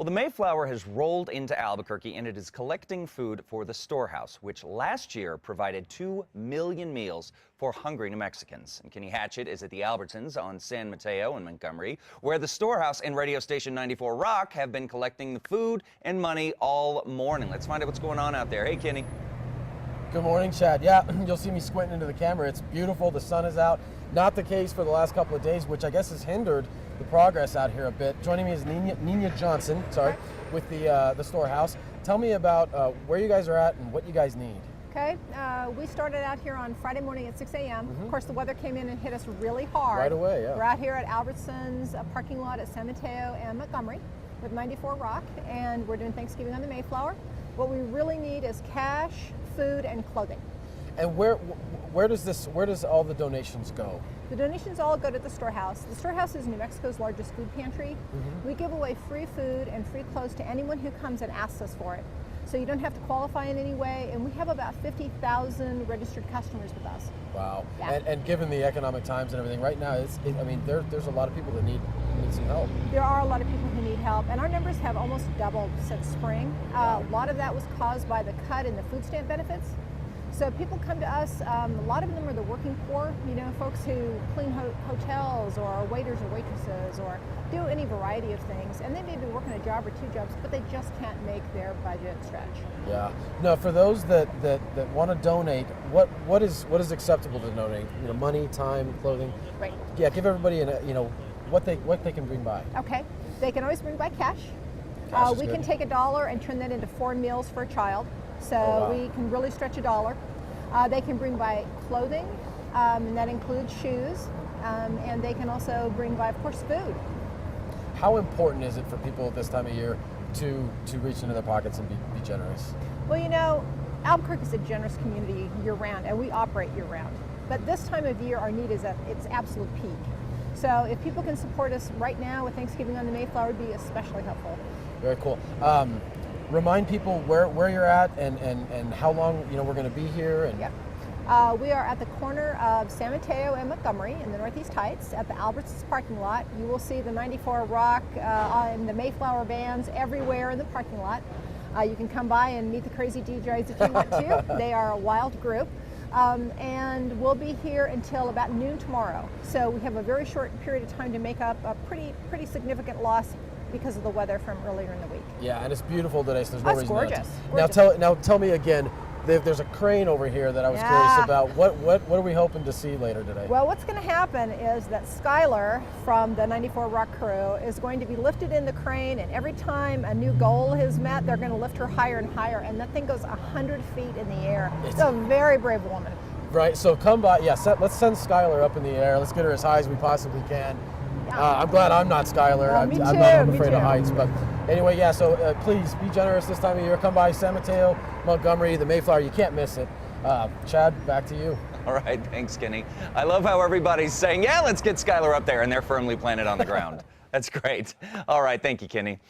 Well, the Mayflower has rolled into Albuquerque and it is collecting food for the Storehouse, which last year provided 2 million meals for hungry New Mexicans. And Kenny Hatchett is at the Albertsons on San Mateo in Montgomery, where the Storehouse and radio station 94 Rock have been collecting the food and money all morning. Let's find out what's going on out there. Hey, Kenny. Good morning, Chad. Yeah, you'll see me squinting into the camera. It's beautiful. The sun is out. Not the case for the last couple of days, which I guess has hindered the progress out here a bit. Joining me is Nina Johnson, with the Storehouse. Tell me about where you guys are at and what you guys need. Okay, we started out here on Friday morning at 6 a.m. Of course, the weather came in and hit us really hard. Right away, yeah. We're out here at Albertsons, a parking lot at San Mateo and Montgomery with 94 Rock, and we're doing Thanksgiving on the Mayflower. What we really need is cash, food, and clothing. And where does all the donations go? The donations all go to the Storehouse. The Storehouse is New Mexico's largest food pantry. We give away free food and free clothes to anyone who comes and asks us for it. So you don't have to qualify in any way, and we have about 50,000 registered customers with us. Wow. Yeah. And given the economic times and everything, right now, there's a lot of people that need some help. There are a lot of people who need help, and our numbers have almost doubled since spring. A lot of that was caused by the cut in the food stamp benefits. So people come to us, a lot of them are the working poor, folks who clean hotels or are waiters or waitresses or do any variety of things, and they may be working a job or two jobs, but they just can't make their budget stretch. Yeah. No, for those that want to donate, what is acceptable to donate? Money, time, clothing. Right. Yeah, give everybody what they can bring by. Okay. They can always bring by cash. We can take $1 and turn that into 4 meals for a child. So we can really stretch $1. They can bring by clothing, and that includes shoes, and they can also bring by, of course, food. How important is it for people at this time of year to reach into their pockets and be generous? Well, Albuquerque is a generous community year-round, and we operate year-round. But this time of year, our need is at its absolute peak. So if people can support us right now with Thanksgiving on the Mayflower, it would be especially helpful. Very cool. Remind people where you're at and how long we're going to be here. And yep. We are at the corner of San Mateo and Montgomery in the Northeast Heights at the Albertsons parking lot. You will see the 94 Rock and the Mayflower bands everywhere in the parking lot. You can come by and meet the crazy DJs if you want to. They are a wild group. And we'll be here until about noon tomorrow. So we have a very short period of time to make up a pretty significant loss because of the weather from earlier in the week. Yeah, and it's beautiful today, so there's no reason gorgeous. not to. Now tell me again, there's a crane over here that I was curious about. What are we hoping to see later today? Well, what's going to happen is that Skylar from the 94 Rock crew is going to be lifted in the crane, and every time a new goal is met, they're going to lift her higher and higher, and that thing goes 100 feet in the air. It's a very brave woman. Right, so come by, let's send Skylar up in the air. Let's get her as high as we possibly can. I'm glad I'm not Skylar. I'm not afraid of heights. But anyway, so please be generous this time of year. Come by San Mateo, Montgomery, the Mayflower. You can't miss it. Chad, back to you. All right, thanks, Kenny. I love how everybody's saying, yeah, let's get Skylar up there, and they're firmly planted on the ground. That's great. All right, thank you, Kenny.